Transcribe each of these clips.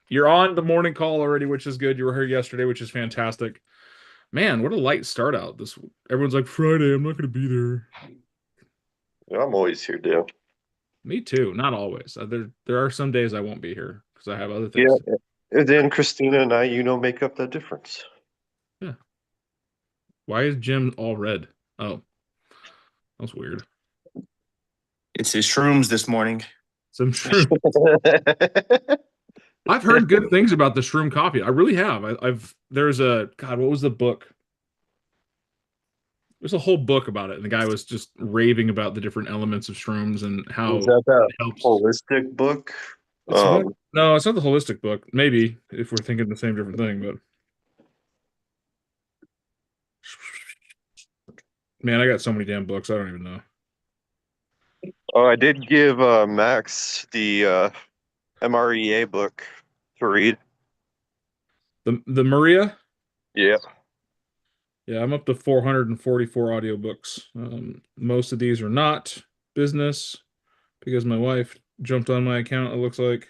You're on the morning call already, which is good. You were here yesterday, which is fantastic. Man, what a light start out. This everyone's like Friday. I'm not going to be there. Yeah, I'm always here, Dale. Me too. Not always. There are some days I won't be here because I have other Yeah, things. and then Christina and I, make up that difference. Yeah. Why is Jim all red? Oh, that's weird. It's his shrooms this morning. Some shroom. I've heard good things about the shroom coffee. I really have. I've there's a God. What was the book? There's a whole book about it, and the guy was just raving about the different elements of shrooms and Was how that it helps. holistic book? It's what? No, it's not the holistic book. Maybe if we're thinking the same different thing, but man, I got so many damn books. I don't even know. Oh, I did give Max the MREA book to read. The Maria. Yeah. Yeah, I'm up to 444 audiobooks. Most of these are not business because my wife jumped on my account. It looks like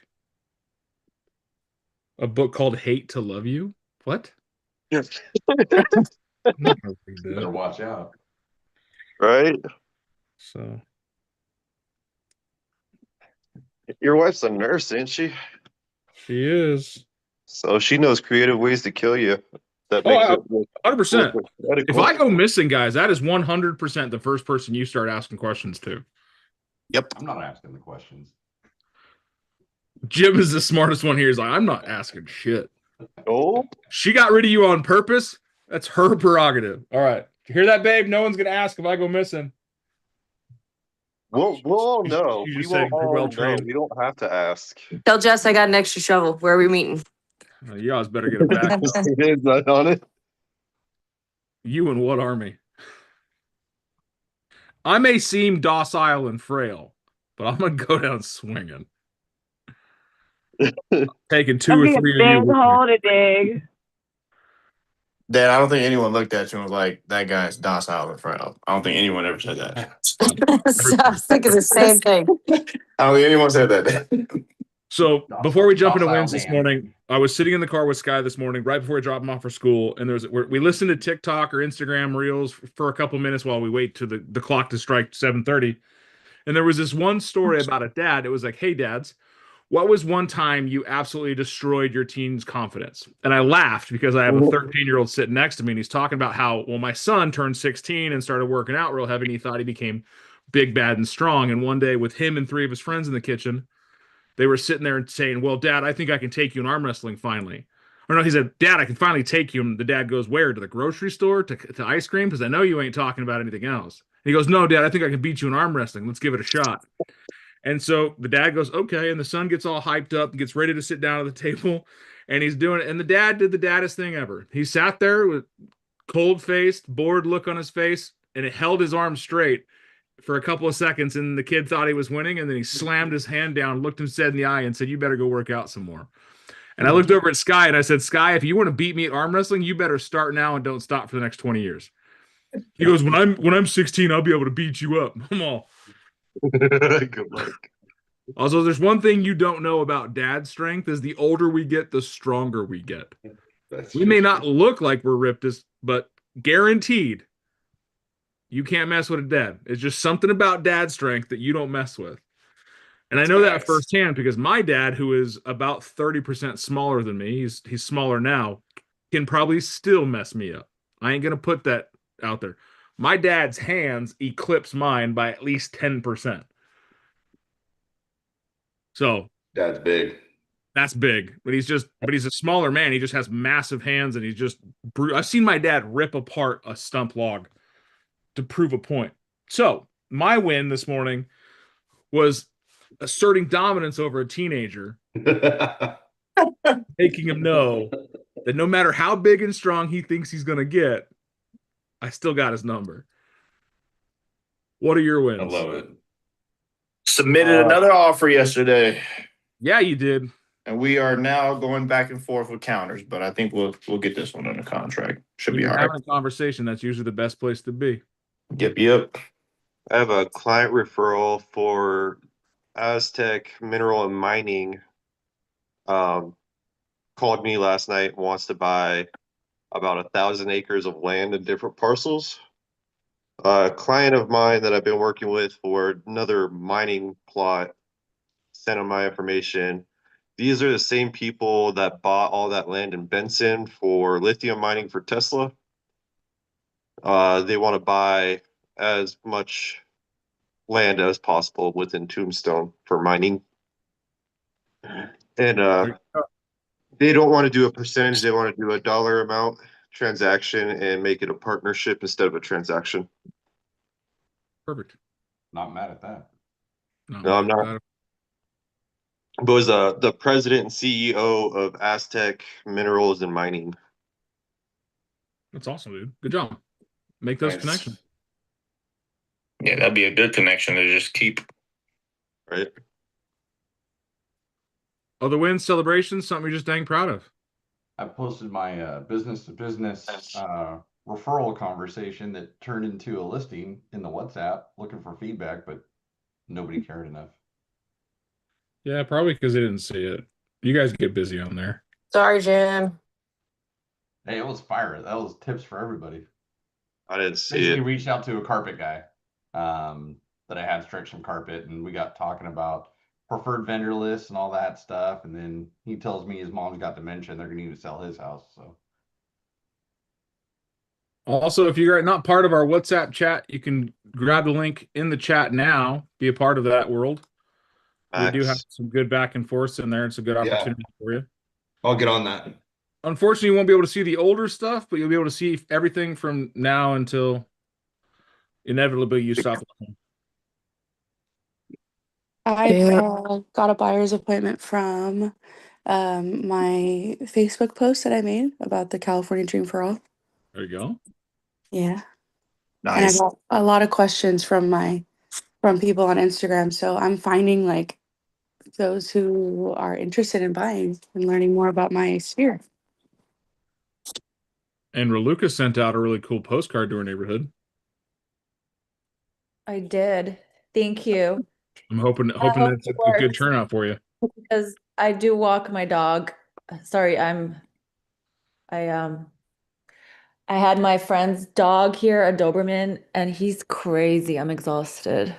a book called Hate to Love You. What? Yes. I'm not gonna read You better that. watch out. Right? So Your wife's a nurse, ain't she? she is. So she knows creative ways to kill you. That Oh, makes it look 100%. If medical. I go missing, guys, that is 100% the first person you start asking questions to. Yep. I'm not asking the questions. Jim is the smartest one here. He's like, I'm not asking shit. Oh, She got rid of you on purpose. That's her prerogative. All right. You hear that, babe? No one's gonna ask if I go missing. we'll all She know. she We just will said all well know. trained. We don't have to ask. Tell Jess I got an extra shovel. Where are we meeting? You guys better get it back. It is not on it. You and what army? I may seem docile and frail, but I'm gonna go down swinging. Taking two That'd or be a three of you big with me. hole to dig. Dad, I don't think anyone looked at you and was like, that guy's docile and frail. I don't think anyone ever said that. So I was thinking the same thing. I don't think anyone said that. So before we jump into Docile wins this man. morning, I was sitting in the car with Sky this morning, right before we drop him off for school, and we listened to TikTok or Instagram Reels for a couple minutes while we wait to the clock to strike 7:30. And there was this one story about a dad. It was like, "Hey, dads, what was one time you absolutely destroyed your teen's confidence?" And I laughed because I have a 13-year-old sitting next to me, and he's talking about how, well, my son turned 16 and started working out real heavy, and he thought he became big, bad, and strong. And one day, with him and three of his friends in the kitchen, they were sitting there and saying, "Well, Dad, I think I can take you in arm wrestling finally." Or no, he said, "Dad, I can finally take you." And the dad goes, "Where? To the grocery store? To ice cream? Because I know you ain't talking about anything else." And he goes, "No, Dad, I think I can beat you in arm wrestling. Let's give it a shot." And so the dad goes, "Okay." And the son gets all hyped up and gets ready to sit down at the table. And he's doing it. And the dad did the daddest thing ever. He sat there with cold faced, bored look on his face, and it held his arm straight for a couple of seconds, and the kid thought he was winning, and then he slammed his hand down, looked him dead in the eye, and said, "You better go work out some more." And I looked over at Sky and I said, "Sky, if you want to beat me at arm wrestling, you better start now and don't stop for the next 20 years." He goes, "When I'm 16, I'll be able to beat you up." I'm all. Good luck. Also, there's one thing you don't know about dad strength is the older we get, the stronger we get. We may not look like we're ripped, but guaranteed you can't mess with a dad. It's just something about dad strength that you don't mess with. And I know that firsthand because my dad, who is about 30% smaller than me, he's smaller now, can probably still mess me up. I ain't gonna put that out there. My dad's hands eclipse mine by at least 10%. So Dad's big. that's big. But he's a smaller man. He just has massive hands and he's just I've seen my dad rip apart a stump log to prove a point. So my win this morning was asserting dominance over a teenager, making him know that no matter how big and strong he thinks he's going to get, I still got his number. What are your wins? I love it. Submitted another offer yesterday, Yeah, you did. and we are now going back and forth with counters, but I think we'll get this one under contract. Should When be you're all right. having a conversation, that's usually the best place to be. Yep. I have a client referral for Aztec Mineral and Mining. called me last night, wants to buy about 1,000 acres of land in different parcels. A client of mine that I've been working with for another mining plot sent him my information. These are the same people that bought all that land in Benson for lithium mining for Tesla. They want to buy as much land as possible within Tombstone for mining. And they don't want to do a percentage, they want to do a dollar amount transaction and make it a partnership instead of a transaction. Perfect. Not mad at that. No, I'm not. But was the president and CEO of Aztec Minerals and Mining. That's awesome, dude. Good job. Make those Nice. connections. Yeah, that'd be a good connection to just keep. Right. Other wins, celebrations, something you're just dang proud of. I posted my business to business referral conversation that turned into a listing in the WhatsApp looking for feedback, but nobody cared enough. Yeah, probably because they didn't see it. You guys get busy on there. Sorry, Jim. Hey, it was fire. That was tips for everybody. I didn't see Basically it. reached out to a carpet guy that I had stretch some carpet, and we got talking about preferred vendor lists and all that stuff. And then he tells me his mom's got dementia and they're gonna need to sell his house. So Also, if you're not part of our WhatsApp chat, you can grab the link in the chat now, be a part of that world. We do have Max. some good back and forths in there. It's a good opportunity for you. I'll get on that. Unfortunately, you won't be able to see the older stuff, but you'll be able to see everything from now until inevitably you stop looking. I got a buyer's appointment from my Facebook post that I made about the California Dream for All. There you go. Yeah. And I Nice. got a lot of questions from people on Instagram. So I'm finding like those who are interested in buying and learning more about my sphere. And Raluca sent out a really cool postcard to our neighborhood. I did. Thank you. I'm hoping hope that's it a good works. turnout for you. Because I do walk my dog. Sorry, I had my friend's dog here, a Doberman, and he's crazy. I'm exhausted.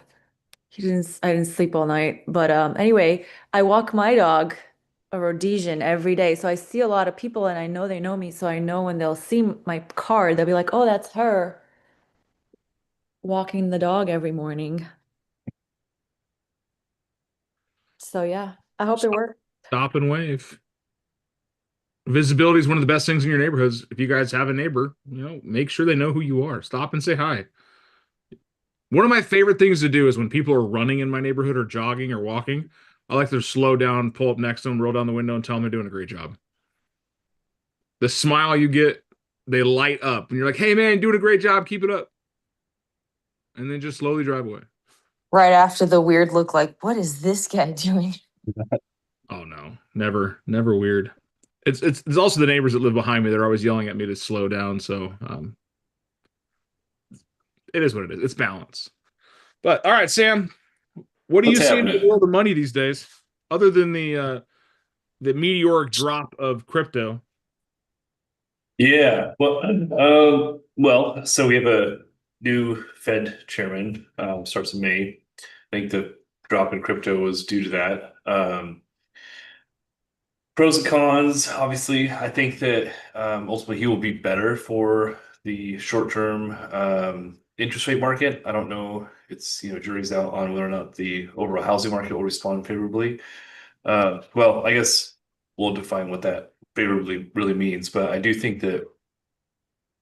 I didn't sleep all night. But anyway, I walk my dog, a Rhodesian, every day. So I see a lot of people and I know they know me. So I know when they'll see my car, they'll be like, oh, that's her walking the dog every morning. So yeah, I hope it works. Stop and wave. Visibility is one of the best things in your neighborhoods. If you guys have a neighbor, make sure they know who you are. Stop and say hi. One of my favorite things to do is when people are running in my neighborhood or jogging or walking, I like to slow down, pull up next to them, roll down the window, and tell them they're doing a great job. The smile you get, they light up, and you're like, "Hey, man, doing a great job. Keep it up." And then just slowly drive away. Right after the weird look, like, what is this guy doing? Oh no, never weird. It's also the neighbors that live behind me. They're always yelling at me to slow down. So it is what it is. It's balance. But all right, Sam, what do you see in the world of money these days, other than the meteoric drop of crypto? Yeah, well, so we have a new Fed chairman, starts in May. I think the drop in crypto was due to that. Pros and cons, obviously, I think that ultimately he will be better for the short-term interest rate market. I don't know. It's, jury's out on whether or not the overall housing market will respond favorably. Well, I guess we'll define what that favorably really means, but I do think that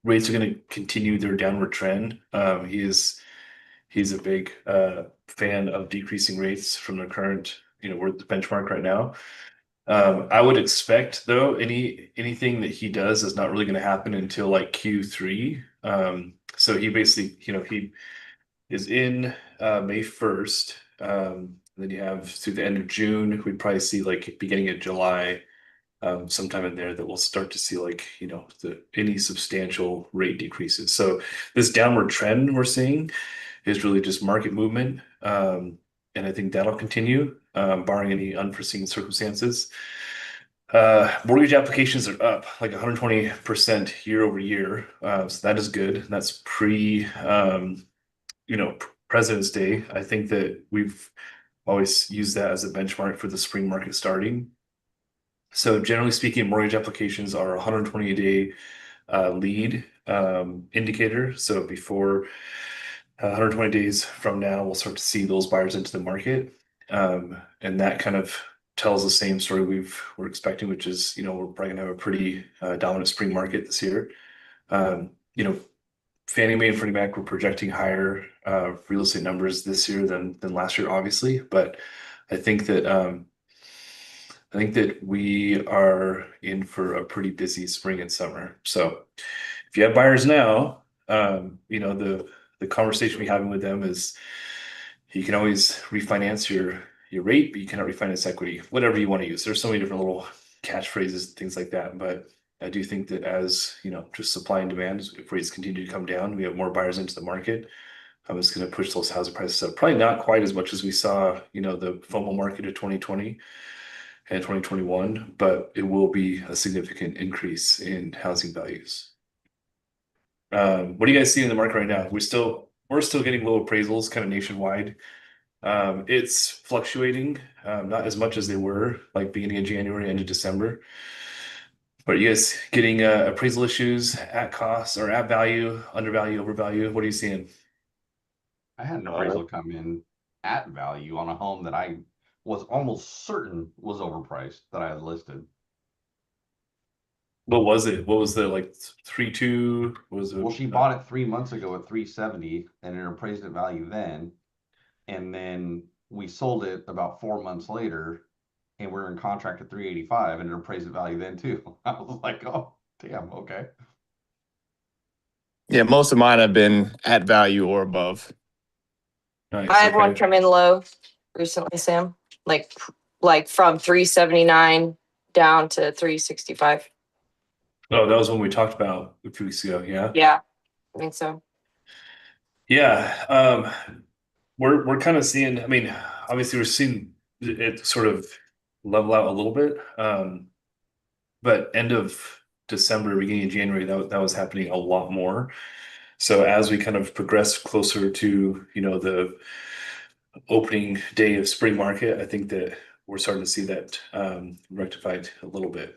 rates are going to continue their downward trend. He's a big fan of decreasing rates from the current, we're at the benchmark right now. I would expect though anything that he does is not really going to happen until like Q3. So he basically, he is in May 1st. Then you have through the end of June, we'd probably see like beginning of July, sometime in there that we'll start to see like, any substantial rate decreases. So this downward trend we're seeing is really just market movement. And I think that'll continue, barring any unforeseen circumstances. Mortgage applications are up like 120% year over year. So that is good. That's pre, President's Day. I think that we've always used that as a benchmark for the spring market starting. So generally speaking, mortgage applications are 120-day lead indicator. So before 120 days from now, we'll start to see those buyers into the market. And that kind of tells the same story we're expecting, which is, we're probably gonna have a pretty dominant spring market this year. Fannie Mae and Freddie Mac were projecting higher real estate numbers this year than last year, obviously. But I think that we are in for a pretty busy spring and summer. So if you have buyers now, the conversation we're having with them is you can always refinance your rate, but you cannot refinance equity, whatever you want to use. There's so many different little catchphrases, things like that. But I do think that as just supply and demand, if rates continue to come down, we have more buyers into the market. It's going to push those housing prices up. Probably not quite as much as we saw, the FOMO market of 2020 and 2021, but it will be a significant increase in housing values. What do you guys see in the market right now? We're still getting low appraisals kind of nationwide. It's fluctuating, not as much as they were like beginning of January, end of December. But are you guys getting appraisal issues at cost or at value, undervalue, overvalue? What are you seeing? I had an appraisal come in at value on a home that I was almost certain was overpriced that I had listed. What was it? What was the 3.2? Was it? Well, she bought it 3 months ago at 370 and it appraised at value then. And then we sold it about 4 months later and we're in contract at 385 and it appraised at value then too. I was like, oh, damn, okay. Yeah, most of mine have been at value or above. Nice, I had one okay. come in low recently, Sam. Like from 379 down to 365. Oh, that was when we talked about a few weeks ago. Yeah. Yeah, I think so. Yeah. We're kind of seeing, I mean, obviously we're seeing it sort of level out a little bit. But end of December, beginning of January, that was happening a lot more. So as we kind of progress closer to, the opening day of spring market, I think that we're starting to see that rectified a little bit.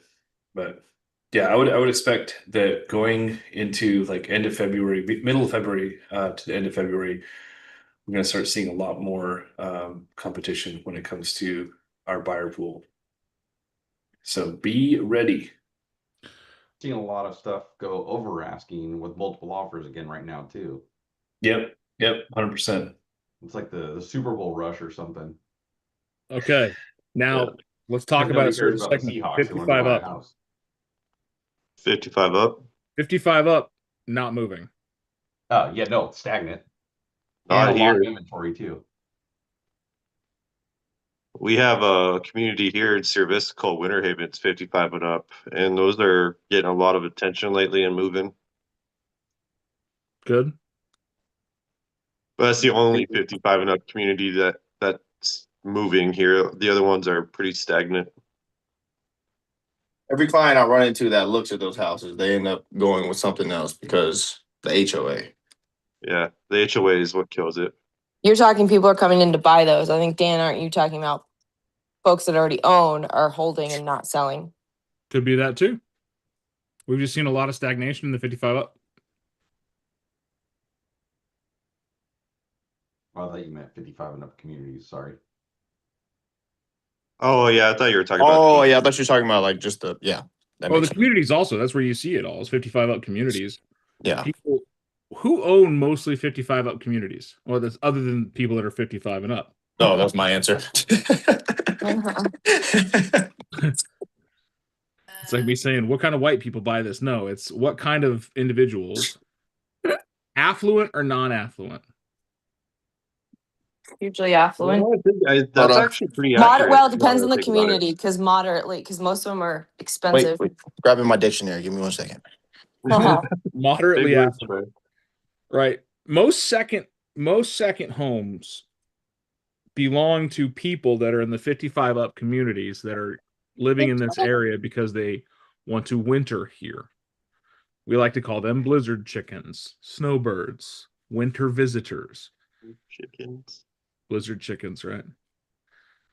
But yeah, I would expect that going into end of February, middle of February to the end of February, we're going to start seeing a lot more competition when it comes to our buyer pool. So be ready. Seeing a lot of stuff go over asking with multiple offers again right now too. Yep, 100%. It's like the Super Bowl rush or something. Okay, now let's talk about a certain segment. Seahawks. 55 up. House. 55 up. 55 up, not moving. Oh yeah, no, stagnant. Not And a lot of here. inventory too. We have a community here in Sierra Vista called Winter Haven. It's 55 and up, and those are getting a lot of attention lately and moving. Good. But that's the only 55 and up community that's moving here. The other ones are pretty stagnant. Every client I run into that looks at those houses, they end up going with something else because the HOA. Yeah, the HOA is what kills it. You're talking people are coming in to buy those. I think, Dan, aren't you talking about folks that already own are holding and not selling? Could be that too. We've just seen a lot of stagnation in the 55 up. Oh, I thought you meant 55 and up communities. Sorry. Oh yeah, I thought you were talking about. Oh yeah, I thought you were talking about just the that Oh, the makes sense. communities also. That's where you see it all. Is 55 up communities. Yeah. People who own mostly 55 up communities, or that's other than people that are 55 and up. No, that's my answer. It's like me saying, what kind of white people buy this? No, it's what kind of individuals, affluent or non-affluent. Usually affluent. That's actually pretty Well, accurate. it depends on the community because moderately, because most of them are expensive. wait, grabbing my dictionary. Give me 1 second. Moderately Big words, affluent. Right. Most second homes belong to people that are in the 55 up communities that are living in this area because they want to winter here. We like to call them blizzard chickens, snowbirds, winter visitors, Chickens. blizzard chickens, right?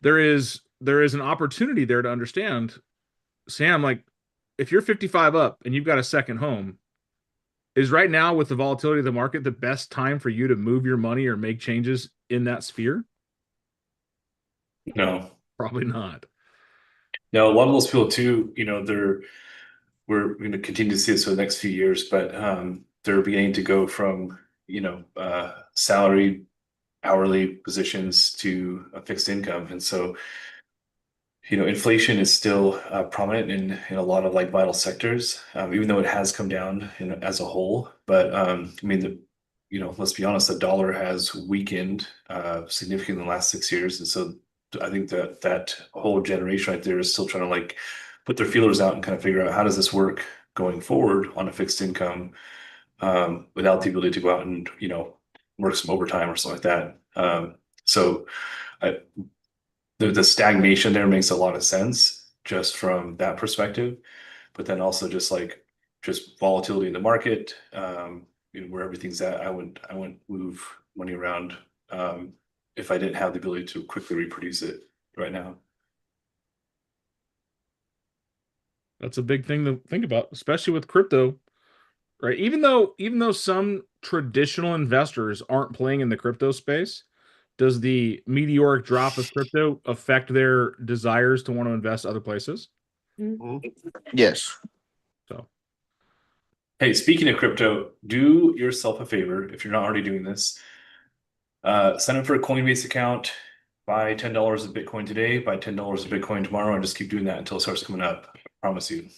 There is an opportunity there to understand, Sam, like if you're 55 up and you've got a second home, is right now with the volatility of the market the best time for you to move your money or make changes in that sphere? No, Probably not. no, a lot of those people too, you know, we're going to continue to see this for the next few years, but they're beginning to go from, you know, salary, hourly positions to a fixed income. And so, you know, inflation is still prominent in a lot of like vital sectors, even though it has come down as a whole. But I mean, you know, let's be honest, the dollar has weakened significantly in the last 6 years. And so I think that whole generation right there is still trying to like put their feelers out and kind of figure out how does this work going forward on a fixed income without the ability to go out and, you know, work some overtime or something like that. So the stagnation there makes a lot of sense just from that perspective, but then also just volatility in the market, you know, where everything's at. I wouldn't move money around if I didn't have the ability to quickly reproduce it right now. That's a big thing to think about, especially with crypto, right? Even though some traditional investors aren't playing in the crypto space, does the meteoric drop of crypto affect their desires to want to invest other places? Yes. So, Hey, speaking of crypto, do yourself a favor if you're not already doing this. Sign up for a Coinbase account, buy $10 of Bitcoin today, buy $10 of Bitcoin tomorrow, and just keep doing that until it starts coming up. I promise you.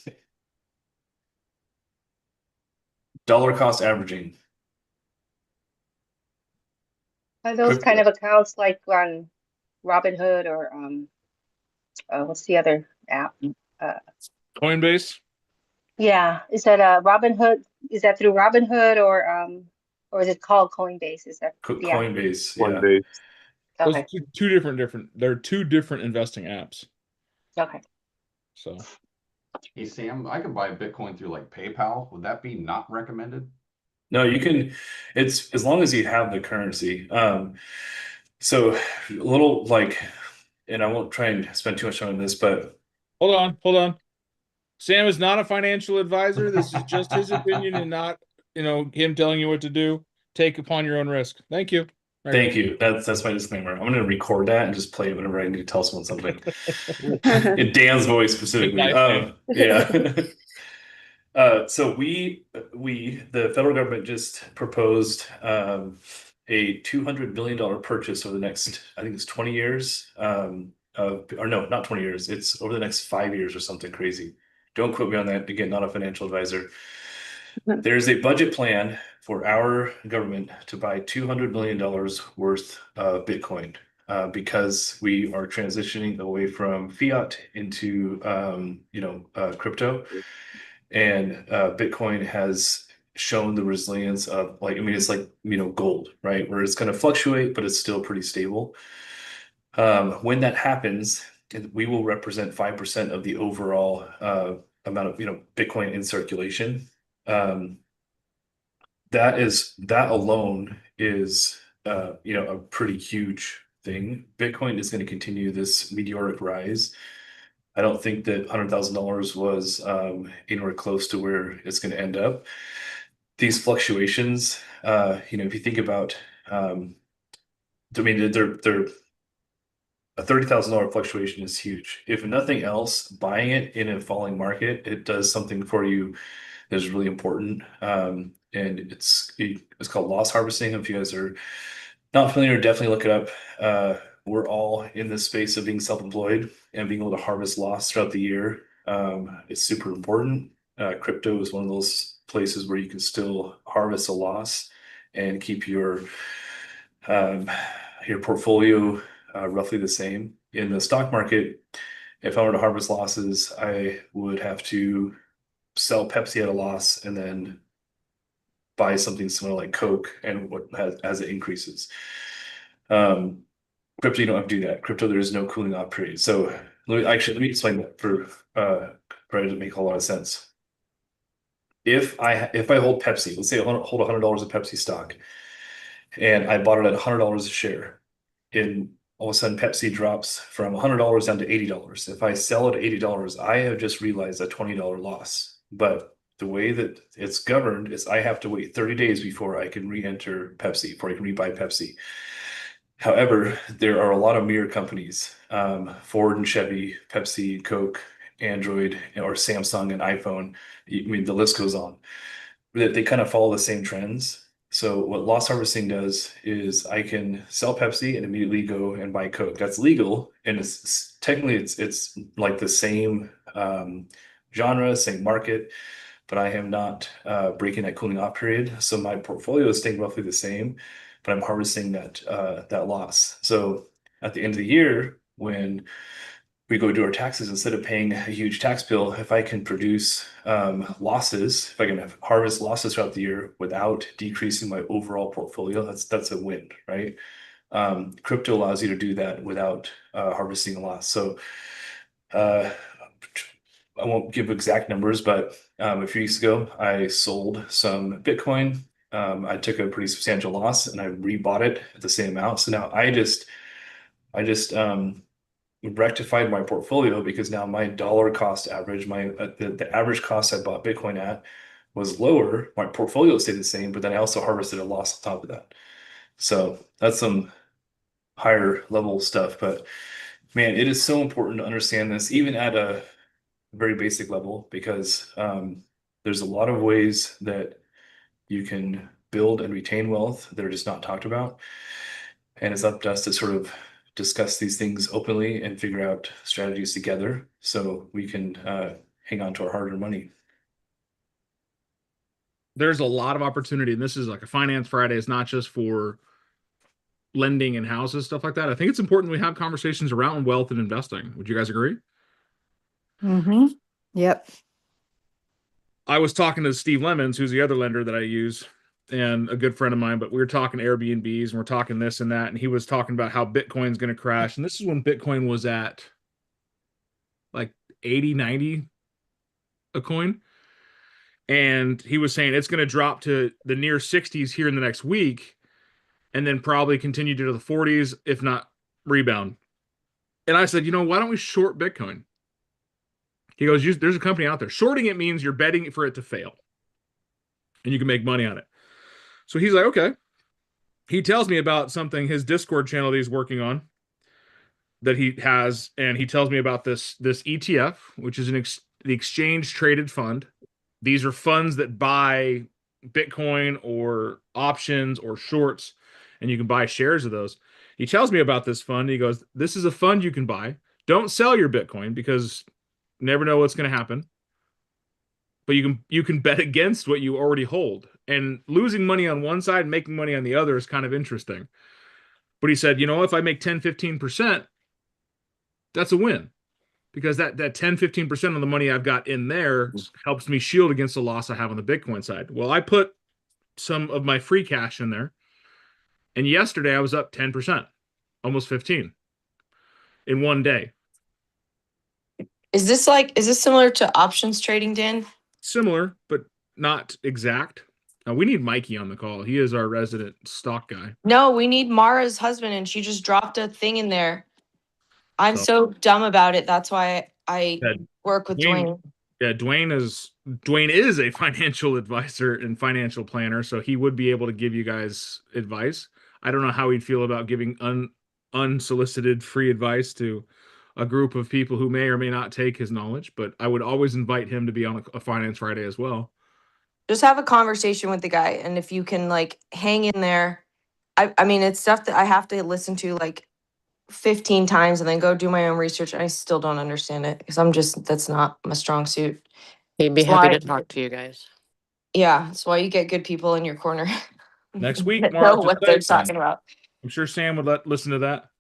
Dollar cost averaging. Are those Crypto. kind of accounts like on Robinhood or what's the other app? Coinbase. Yeah, is that Robinhood? Is that through Robinhood or is it called Coinbase? Is that the app? Coinbase, One yeah. day. Those Okay, two different. They're two different investing apps. okay. So Hey, Sam, I could buy Bitcoin through like PayPal. Would that be not recommended? No, you can, it's as long as you have the currency. So a little like, and I won't try and spend too much time on this, but hold on. Sam is not a financial advisor. This is just his opinion and not, him telling you what to do. Take upon your own risk. Thank you. thank you. That's my disclaimer. I'm gonna record that and just play it whenever I need to tell someone something. In Dan's voice specifically. Nice, Yeah. So the federal government just proposed a $200 million purchase over the next, I think it's 20 years. Or no, not 20 years. It's over the next 5 years or something crazy. Don't quote me on that. Again, not a financial advisor. There's a budget plan for our government to buy $200 million worth of Bitcoin because we are transitioning away from fiat into crypto. And Bitcoin has shown the resilience of it's like gold, right? Where it's going to fluctuate, but it's still pretty stable. When that happens, we will represent 5% of the overall amount of Bitcoin in circulation. That alone is a pretty huge thing. Bitcoin is going to continue this meteoric rise. I don't think that $100,000 was anywhere close to where it's going to end up. These fluctuations, if you think about, they're a $30,000 fluctuation is huge. If nothing else, buying it in a falling market, it does something for you that's really important. And it's called loss harvesting. If you guys are not familiar, definitely look it up. We're all in this space of being self-employed and being able to harvest loss throughout the year. It's super important. Crypto is one of those places where you can still harvest a loss and keep your portfolio roughly the same. In the stock market, if I were to harvest losses, I would have to sell Pepsi at a loss and then buy something similar like Coke and as it increases. Crypto, you don't have to do that. Crypto, there is no cooling off period. So let me explain that for to make a lot of sense. If I hold Pepsi, let's say I hold $100 of Pepsi stock, and I bought it at $100 a share, and all of a sudden Pepsi drops from $100 down to $80. If I sell it at $80, I have just realized a $20 loss. But the way that it's governed is I have to wait 30 days before I can re-enter Pepsi, before I can rebuy Pepsi. However, there are a lot of mirror companies, Ford and Chevy, Pepsi, Coke, Android, or Samsung and iPhone. I mean, the list goes on. They kind of follow the same trends. So what loss harvesting does is I can sell Pepsi and immediately go and buy Coke. That's legal, and it's technically it's like the same genre, same market, but I am not breaking that cooling off period. So my portfolio is staying roughly the same, but I'm harvesting that loss. So at the end of the year, when we go do our taxes, instead of paying a huge tax bill, if I can produce losses, if I can harvest losses throughout the year without decreasing my overall portfolio, that's a win, right? Crypto allows you to do that without harvesting a loss. So I won't give exact numbers, but a few weeks ago, I sold some Bitcoin. I took a pretty substantial loss and I rebought it at the same amount. So now I just rectified my portfolio, because now my dollar cost average, the average cost I bought Bitcoin at was lower. My portfolio stayed the same, but then I also harvested a loss on top of that. So that's some higher level stuff. But man, it is so important to understand this, even at a very basic level, because there's a lot of ways that you can build and retain wealth that are just not talked about. And it's up to us to sort of discuss these things openly and figure out strategies together so we can hang on to our hard-earned money. There's a lot of opportunity, and this is like a Finance Friday. It's not just for lending and houses, stuff like that. I think it's important we have conversations around wealth and investing. Would you guys agree? Mm-hmm. Yep. I was talking to Steve Lemons, who's the other lender that I use, and a good friend of mine, but we were talking Airbnbs and we're talking this and that. And he was talking about how Bitcoin's going to crash. And this is when Bitcoin was at like 80, 90 a coin. And he was saying it's going to drop to the near 60s here in the next week, and then probably continue to the 40s, if not rebound. And I said, why don't we short Bitcoin? He goes, there's a company out there. Shorting it means you're betting for it to fail, and you can make money on it. So he's like, okay. He tells me about something, his Discord channel that he's working on, that he has, and he tells me about this ETF, which is the exchange traded fund. These are funds that buy Bitcoin or options or shorts, and you can buy shares of those. He tells me about this fund. He goes, this is a fund you can buy. Don't sell your Bitcoin, because you never know what's going to happen. But you can bet against what you already hold. And losing money on one side and making money on the other is kind of interesting. But he said, if I make 10, 15%, that's a win. Because that 10, 15% of the money I've got in there helps me shield against the loss I have on the Bitcoin side. Well, I put some of my free cash in there. And yesterday I was up 10%, almost 15 in one day. Is this similar to options trading, Dan? Similar, but not exact. We need Mikey on the call. He is our resident stock guy. No, we need Mara's husband, and she just dropped a thing in there. I'm so dumb about it. That's why I work with Dwayne. Yeah, Dwayne is a financial advisor and financial planner, so he would be able to give you guys advice. I don't know how he'd feel about giving unsolicited free advice to a group of people who may or may not take his knowledge, but I would always invite him to be on a Finance Friday as well. Just have a conversation with the guy, and if you can hang in there. I mean, it's stuff that I have to listen to 15 times and then go do my own research. I still don't understand it, because that's not my strong suit. He'd be That's happy why- to talk to you guys. Yeah, that's why you get good people in your corner. Next week, that Mark, know what they're talking about. I'm sure Sam would listen to that.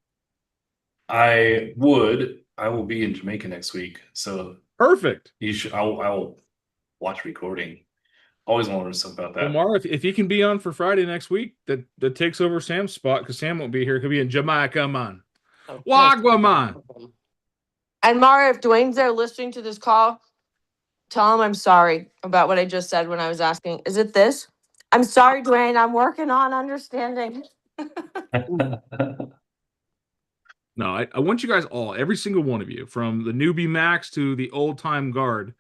I will be in Jamaica next week, so Perfect. I will watch recording. Always want to learn something about that. Well, Mar, if he can be on for Friday next week, that takes over Sam's spot, because Sam won't be here. He'll be in Jamaica, man. Oh, Wagwa, man. And Mara, if Dwayne's there listening to this call, tell him I'm sorry about what I just said when I was asking. Is it this? I'm sorry, Dwayne. I'm working on understanding. No, I want you guys all, every single one of you, from the newbie max to the old time guard,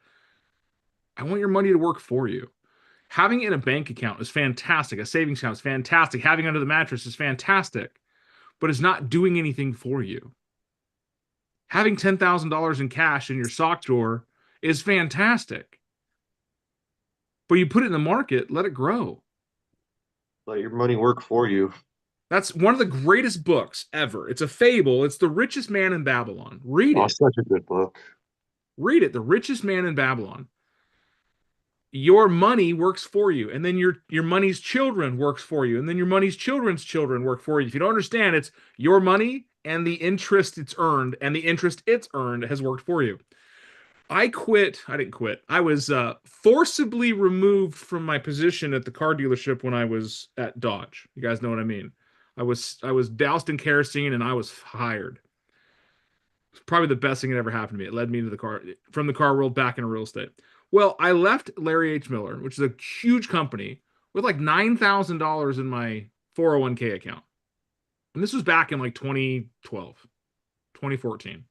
I want your money to work for you. Having it in a bank account is fantastic. A savings account is fantastic. Having it under the mattress is fantastic, but it's not doing anything for you. Having $10,000 in cash in your sock drawer is fantastic, but you put it in the market, let it grow. Let your money work for you. That's one of the greatest books ever. It's a fable. It's The Richest Man in Babylon. Read Oh, it. such a good book. Read it. The Richest Man in Babylon. Your money works for you, and then your money's children works for you, and then your money's children's children work for you. If you don't understand, it's your money and the interest it's earned, and the interest it's earned has worked for you. I didn't quit. I was forcibly removed from my position at the car dealership when I was at Dodge. You guys know what I mean? I was doused in kerosene and I was fired. It's probably the best thing that ever happened to me. It led me to from the car world back into real estate. Well, I left Larry H. Miller, which is a huge company, with like $9,000 in my 401k account. And this was back in like 2012, 2014.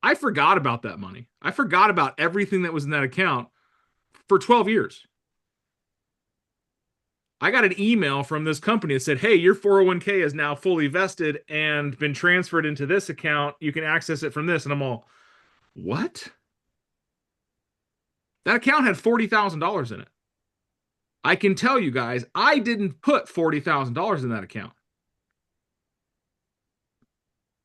I forgot about that money. I forgot about everything that was in that account for 12 years. I got an email from this company that said, hey, your 401k is now fully vested and been transferred into this account. You can access it from this. And I'm all, what? That account had $40,000 in it. I can tell you guys, I didn't put $40,000 in that account.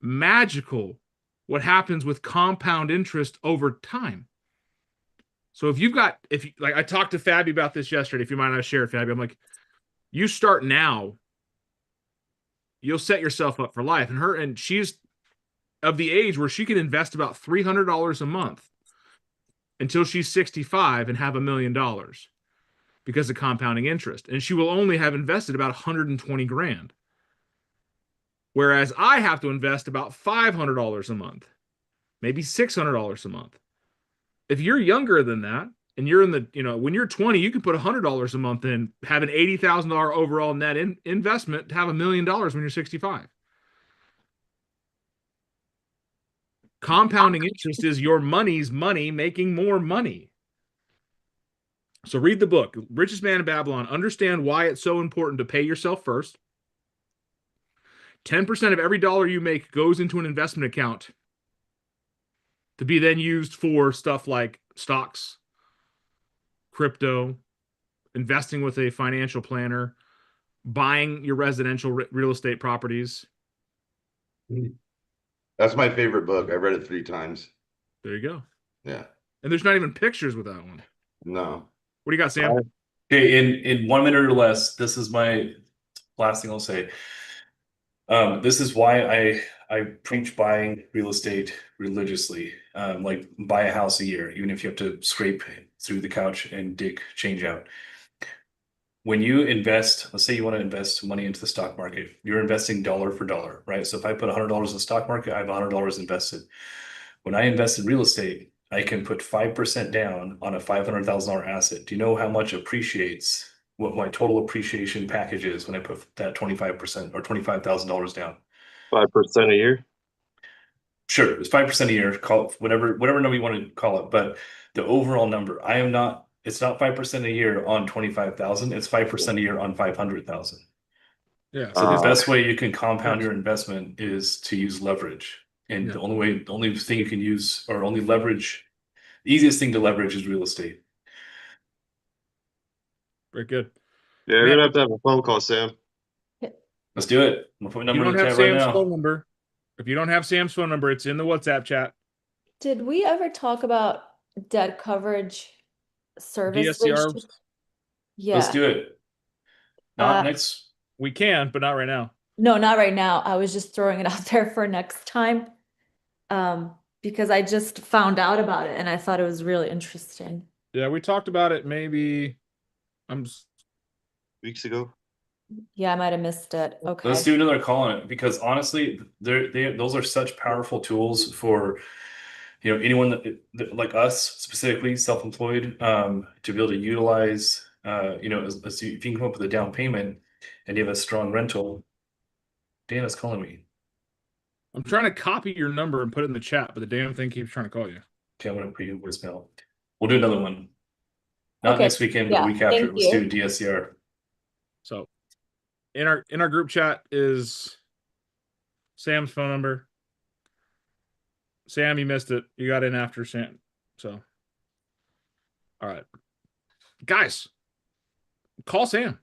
Magical what happens with compound interest over time. So if like I talked to Fabi about this yesterday, if you might not share it, Fabi, I'm like, you start now, you'll set yourself up for life. And she's of the age where she can invest about $300 a month until she's 65 and have $1 million because of compounding interest. And she will only have invested about 120 grand. Whereas I have to invest about $500 a month, maybe $600 a month. If you're younger than that, and you're in the, when you're 20, you can put $100 a month in, have an $80,000 overall net investment to have $1 million when you're 65. Compounding interest is your money's money making more money. So read the book, Richest Man in Babylon. Understand why it's so important to pay yourself first. 10% of every dollar you make goes into an investment account to be then used for stuff like stocks, crypto, investing with a financial planner, buying your residential real estate properties. That's my favorite book. I've read it 3 times. There you go. Yeah. And there's not even pictures with that one. No. What do you got, Sam? Okay, in 1 minute or less, this is my last thing I'll say. This is why I preach buying real estate religiously. Like buy a house a year, even if you have to scrape through the couch and dig change out. When you invest, let's say you want to invest money into the stock market, you're investing dollar for dollar, right? So if I put $100 in the stock market, I have $100 invested. When I invest in real estate, I can put 5% down on a $500,000 asset. Do you know how much appreciates, what my total appreciation package is when I put that 25% or $25,000 down? 5% a year? Sure, it's 5% a year, call it whatever number you want to call it, but the overall number, it's not 5% a year on 25,000, it's 5% a year on 500,000. Yeah. So the best way you can compound your investment is to use leverage. And the only thing you can use, or only leverage, the easiest thing to leverage is real estate. Very good. Yeah, you're gonna have a phone call, Sam. Let's do it. I'm gonna put my number in the chat right now. Phone number. If you don't have Sam's phone number, it's in the WhatsApp chat. Did we ever talk about debt coverage service? DSCR? Yeah. Let's do it. Not next. We can, but not right now. No, not right now. I was just throwing it out there for next time. Because I just found out about it and I thought it was really interesting. Yeah, we talked about it maybe weeks ago. Yeah, I might have missed it. Okay. Let's do another call on it because honestly, those are such powerful tools for anyone that like us specifically self-employed to be able to utilize if you can come up with a down payment and you have a strong rental. Dan is calling me. I'm trying to copy your number and put it in the chat, but the damn thing keeps trying to call you. Okay, I'm gonna put you a voicemail. We'll do another one. Not Okay. next weekend, but Yeah, the week after. thank Let's you. do DSCR. So in our group chat is Sam's phone number. Sam, you missed it. You got in after Sam. So all right. Guys, call Sam.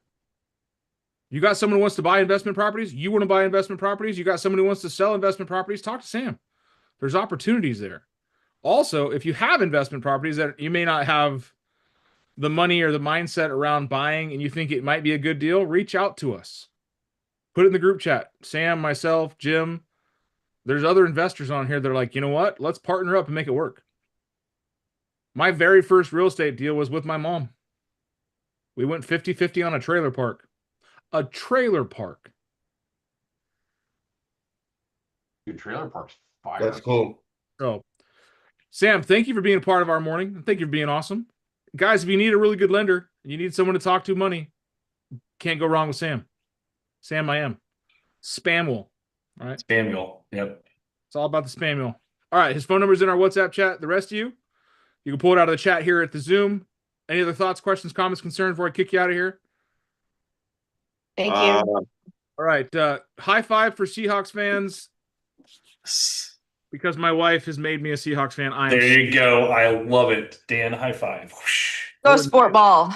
You got someone who wants to buy investment properties? You want to buy investment properties? You got someone who wants to sell investment properties? Talk to Sam. There's opportunities there. Also, if you have investment properties that you may not have the money or the mindset around buying and you think it might be a good deal, reach out to us. Put it in the group chat. Sam, myself, Jim, there's other investors on here that are like, you know what? Let's partner up and make it work. My very first real estate deal was with my mom. We went 50-50 on a trailer park. A trailer park. Your trailer park's fire. That's cool. So, Sam, thank you for being a part of our morning. Thank you for being awesome. Guys, if you need a really good lender, you need someone to talk to money, can't go wrong with Sam. Sam, I am. Spamuel. All right. Spamuel. Yep. It's all about the Spamuel. All right. His phone number is in our WhatsApp chat. The rest of you can pull it out of the chat here at the Zoom. Any other thoughts, questions, comments, concerns before I kick you out of here? Thank you. All right. High five for Seahawks fans. Because my wife has made me a Seahawks fan. There you go. I love it. Dan, high five. Whoosh. Go sport ball.